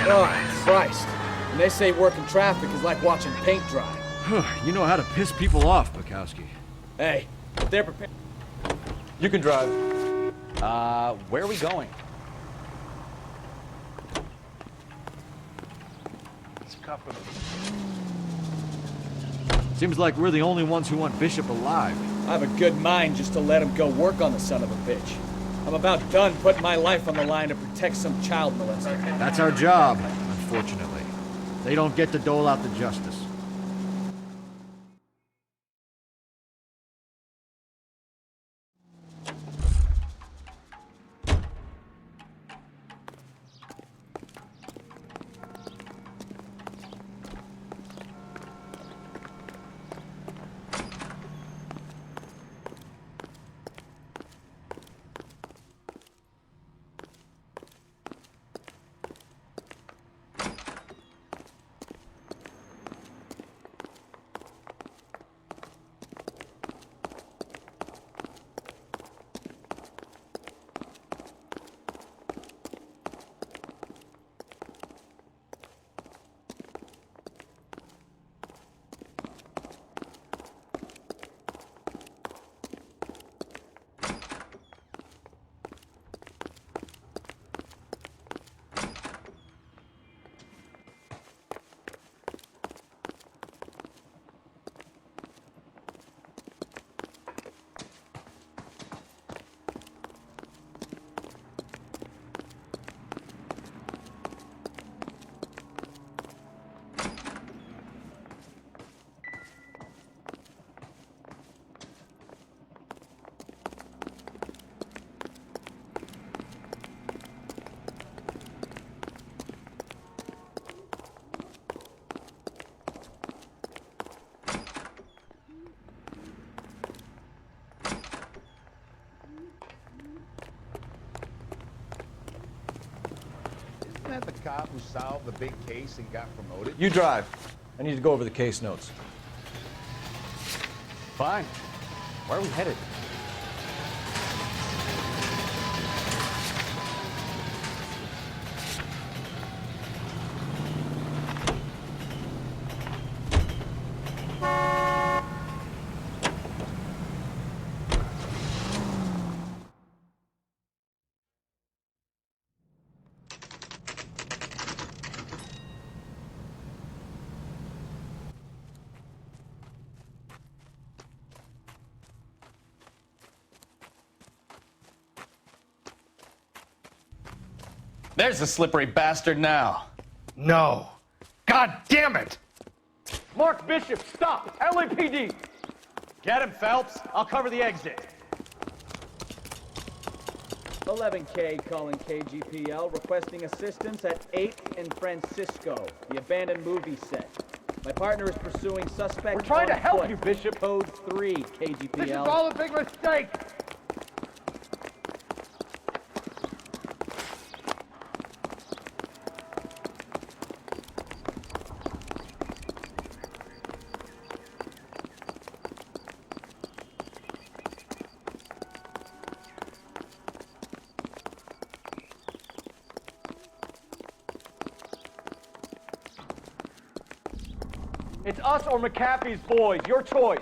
Oh, Christ. When they say working traffic is like watching paint dry. You know how to piss people off, Bukowski. Hey, if they're prepared... You can drive. Where are we going? It's a couple. Seems like we're the only ones who want Bishop alive. I have a good mind just to let him go work on the son of a bitch. I'm about done putting my life on the line to protect some child molester. That's our job, unfortunately. They don't get to dole out the justice. Isn't that the cop who solved the big case and got promoted? You drive. I need to go over the case notes. Fine. Where are we headed? There's the slippery bastard now. No. God damn it! Mark Bishop, stop! LAPD! Get him, Phelps. I'll cover the exit. 11K calling KGPL, requesting assistance at 8th and Francisco, the abandoned movie set. My partner is pursuing suspect. We're trying to help foot. you, Bishop. Code 3, KGPL. This is all a big mistake! It's us or McAfee's boys. Your choice.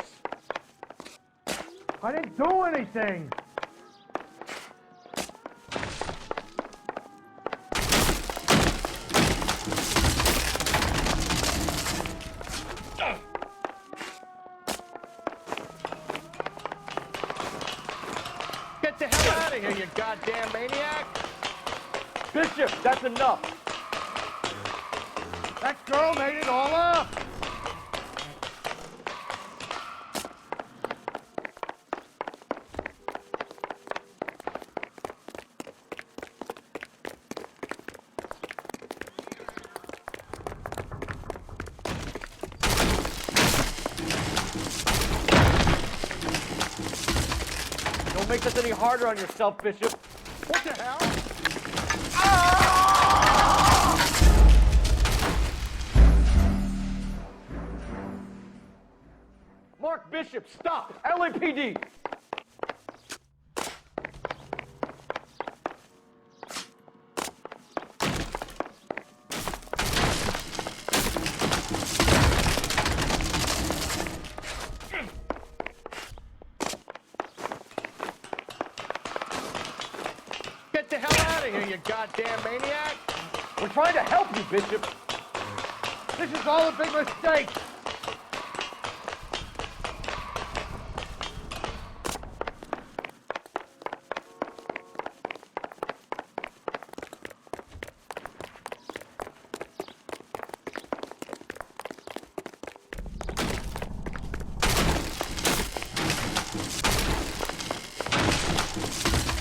I didn't do anything! Get the hell out of here, you goddamn maniac! Bishop, that's enough. That girl made it all up! make this any harder on yourself, Bishop. What the hell? Mark Bishop, stop! LAPD! Get the hell out of here, you goddamn maniac! We're trying to help you, Bishop. This is all a big mistake!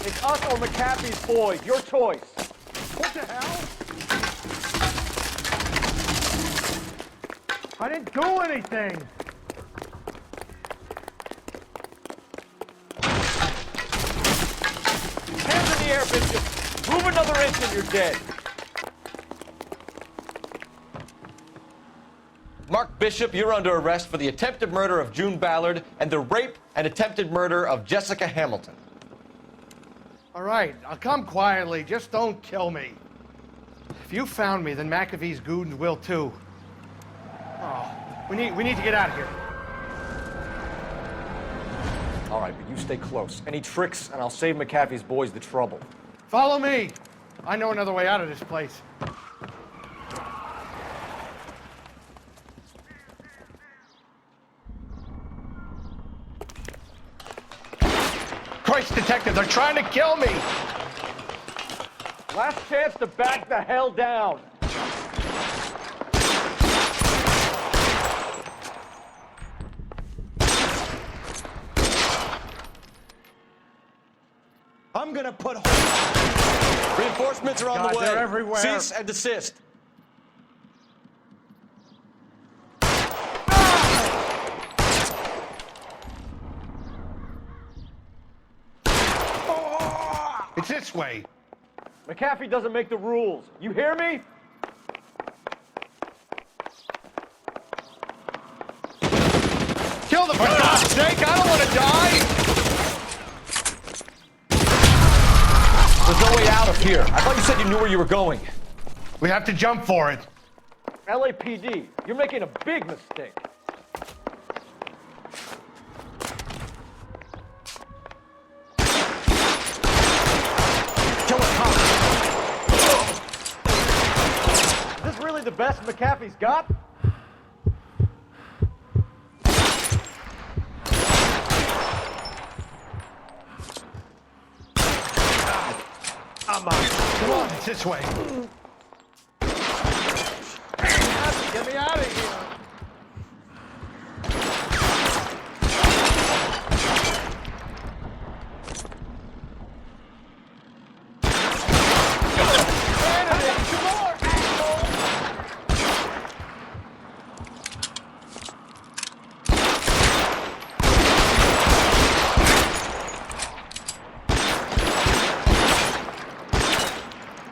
It's us or McAfee's boys. Your choice. What the hell? I didn't do anything! Hands in the air, Bishop. Move another inch and you're dead. Mark Bishop, you're under arrest for the attempted murder of June Ballard and the rape and attempted murder of Jessica Hamilton. All right, I'll come quietly. Just don't kill me. If you found me, then McAfee's goons will too. Oh, we need to get out of here. All right, but you stay close. Any tricks, and I'll save McAfee's boys the trouble. Follow me. I know another way out of this place. Christ, detective, they're trying to kill me! Last chance to back the hell down. I'm gonna put... Reinforcements are on God, the way. they're everywhere. Cease and desist. It's this way. McAfee doesn't make the rules. You hear me? Kill them, for God's sake! I don't want to die! There's no way out of here. I thought you said you knew where you were going. We have to jump for it. LAPD, you're making a big mistake. Kill a cop. Is this really the best McAfee's got? Come on, it's this way. Get me out of here.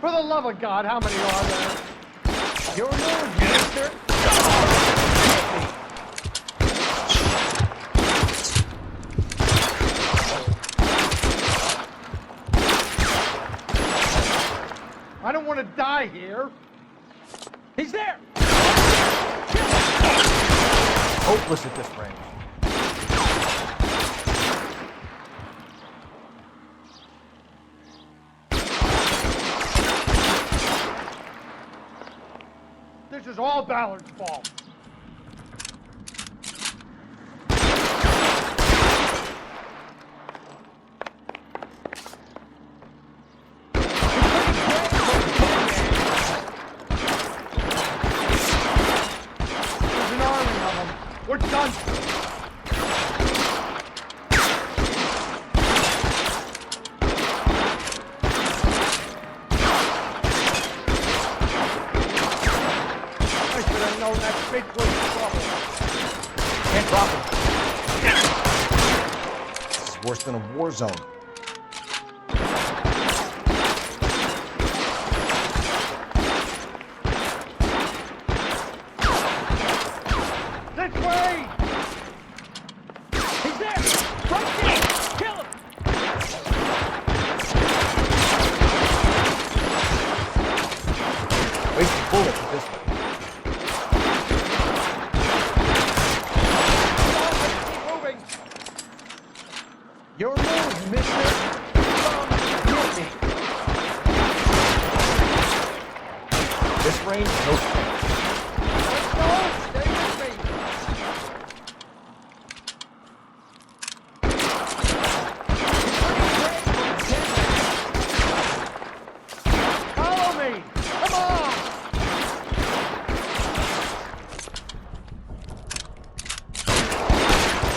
For the love of God, how many are there? You're known, mister. I don't want to die here. He's there! Hopeless at this range. This is all Ballard's fault. There's an army of them. We're done. No, that big was trouble. Can't drop him. This is worse than a war zone. Kill him! Wasting bullets at this one. Keep moving. Your move, mister. Come get me. This range, no chance. Let's go. Stay with me. Follow me. Come on.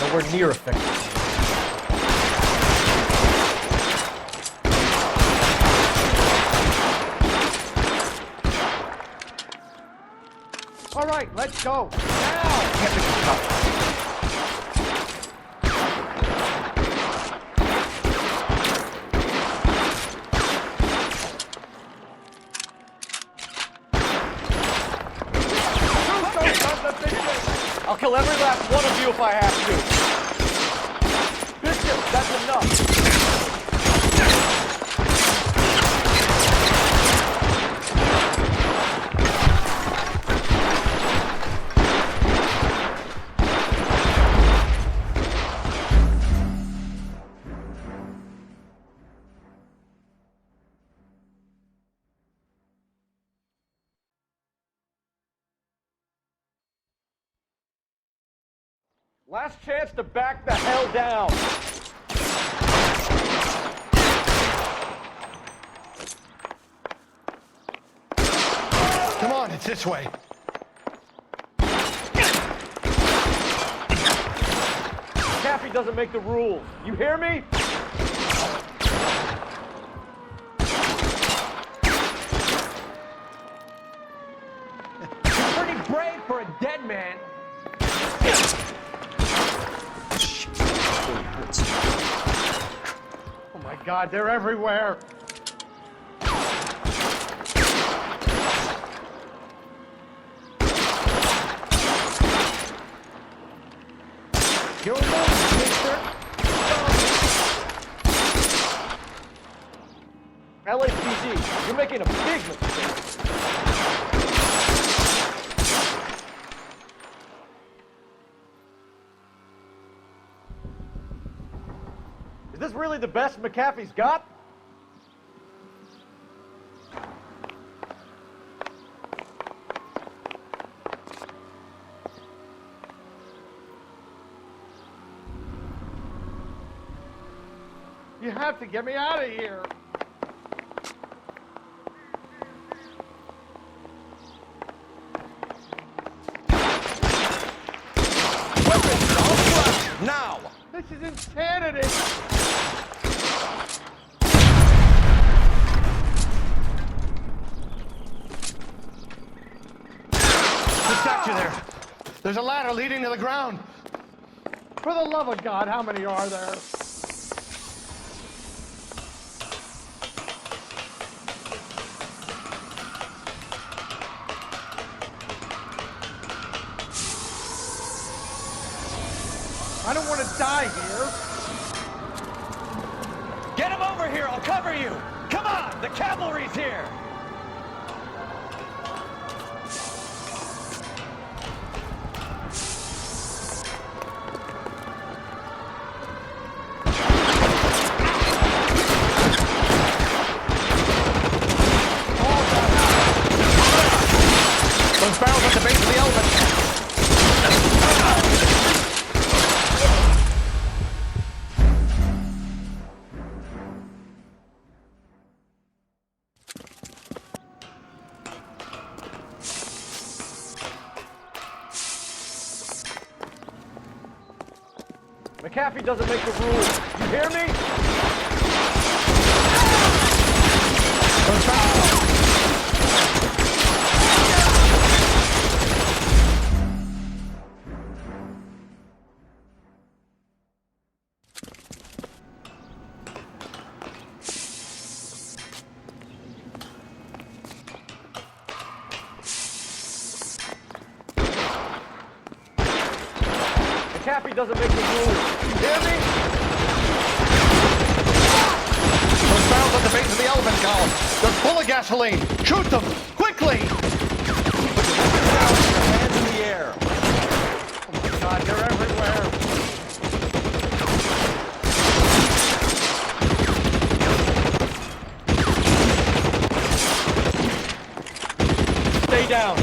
Nowhere near effective. All right, let's go. Now. I'll kill every last one of you if I have to. Bishop, that's enough. Last chance to back the hell down. Come on, it's this way. Cappy doesn't make the rules. You hear me? You're pretty brave for a dead man. Oh my God, they're everywhere. Your move, mister. LAPD, you're making a big mistake. Is this really the best McAfee's got? You have to get me out of here. Now! This is insanity. Just got you there. There's a ladder leading to the ground. For the love of God, how many are there? I don't want to die here. Get him over here. I'll cover you. Come on. The cavalry's here. Those barrels at the base of the elephant. McAfee doesn't make the rules. You hear me? McAfee doesn't make the rules. You hear me? Those barrels at the base of the elephant column. They're full of gasoline. Shoot them, quickly! Hands in the air. Oh my God, they're everywhere. Stay down.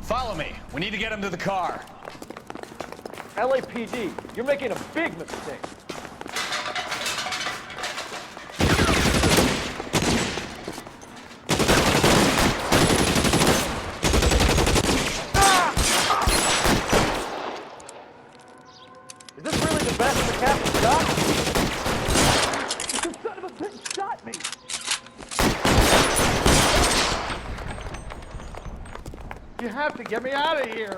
Follow me. We need to get him to the car. LAPD, you're making a big mistake. Is this really the best the captain's got? You son of a bitch shot me! You have to get me out of here.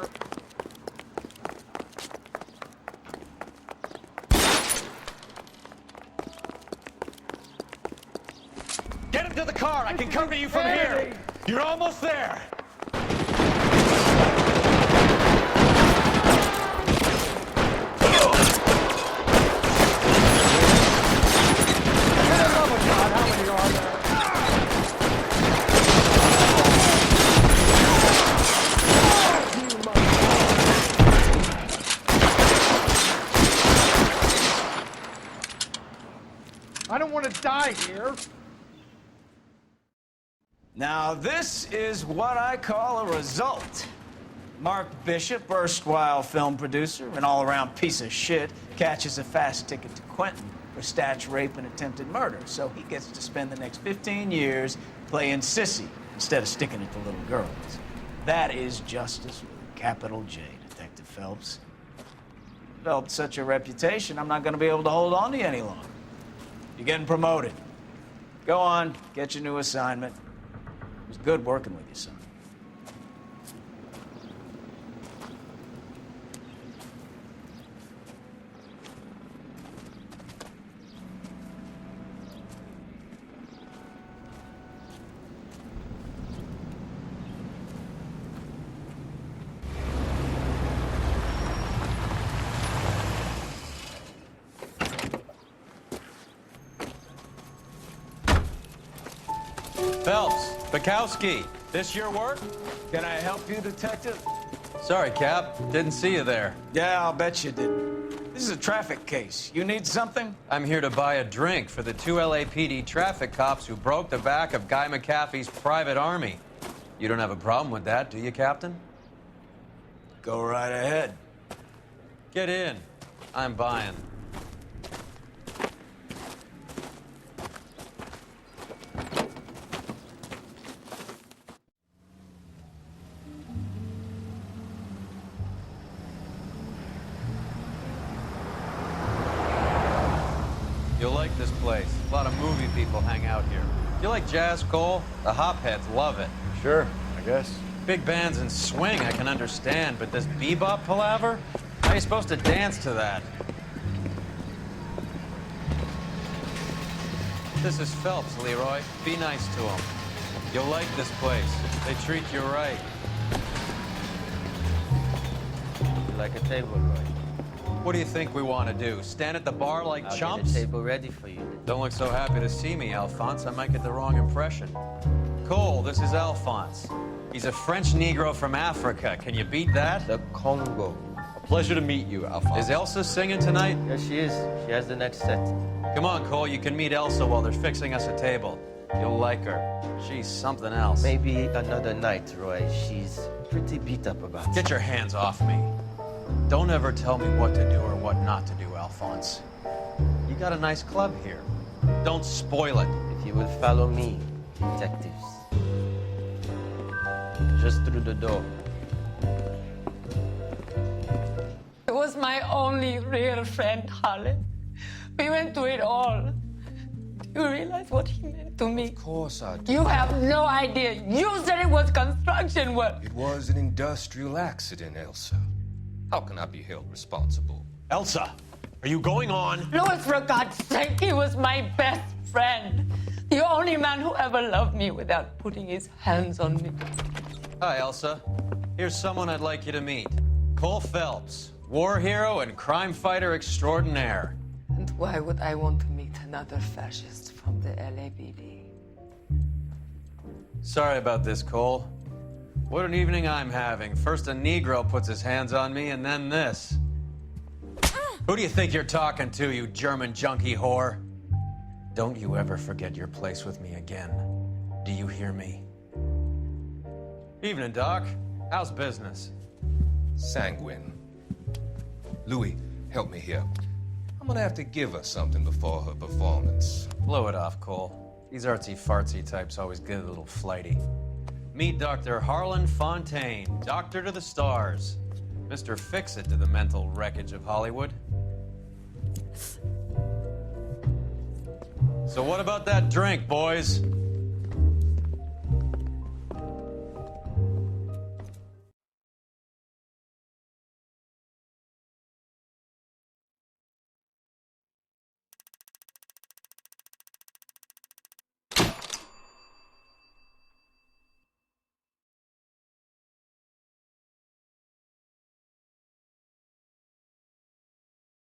Get him to the car. I can cover you from here. You're almost there. I don't want to die here. Now, this is what I call a result. Mark Bishop, erstwhile film producer and all-around piece of shit, catches a fast ticket to Quentin for statch rape and attempted murder, so he gets to spend the next 15 years playing sissy instead of sticking it to little girls. That is justice with a capital J, Detective Phelps. Developed such a reputation, I'm not going to be able to hold on to you any longer. You're getting promoted. Go on, get your new assignment. It was good working with you, son. Phelps, Bukowski, this your work? Can I help you, Detective? Sorry, Cap. Didn't see you there. Yeah, I'll bet you didn't. This is a traffic case. You need something? I'm here to buy a drink for the 2 LAPD traffic cops who broke the back of Guy McAfee's private army. You don't have a problem with that, do you, Captain? Go right ahead. Get in. I'm buying. You'll like this place. A lot of movie people hang out here. You like jazz, Cole? The hopheads love it. Sure, I guess. Big bands and swing I can understand, but this bebop palaver? How are you supposed to dance to that? This is Phelps, Leroy. Be nice to him. You'll like this place. They treat you right. You like a table, Roy? What do you think we want to do? Stand at the bar like I'll chumps? get a table ready for you. Don't look so happy to see me, Alphonse. I might get the wrong impression. Cole, this is Alphonse. He's a French Negro from Africa. Can you beat that? The Congo. A pleasure to meet you, Alphonse. Is Elsa singing tonight? Yes, she is. She has the next set. Come on, Cole. You can meet Elsa while they're fixing us a table. You'll like her. She's something else. Maybe another night, Roy. She's pretty beat up about it. Get your hands off me. Don't ever tell me what to do or what not to do, Alphonse. You got a nice club here. Don't spoil it. If you will follow me, detectives. Just through the door. He was my only real friend, Harlan. We went through it all. Do you realize what he meant to me? Of course I do. You have no idea. You said it was construction work. It was an industrial accident, Elsa. How can I be held responsible? Elsa, are you going on? Louis, for God's sake, he was my best friend. The only man who ever loved me without putting his hands on me. Hi, Elsa. Here's someone I'd like you to meet. Cole Phelps, war hero and crime fighter extraordinaire. And why would I want to meet another fascist from the LAPD? Sorry about this, Cole. What an evening I'm having. First a Negro puts his hands on me, and then this. Who do you think you're talking to, you German junkie whore? Don't you ever forget your place with me again. Do you hear me? Evening, Doc. How's business? Sanguine. Louis, help me here. I'm gonna have to give her something before her performance. Blow it off, Cole. These artsy-fartsy types always get a little flighty. Meet Dr. Harlan Fontaine, doctor to the stars. Mr. Fix-It to the mental wreckage of Hollywood. So what about that drink, boys?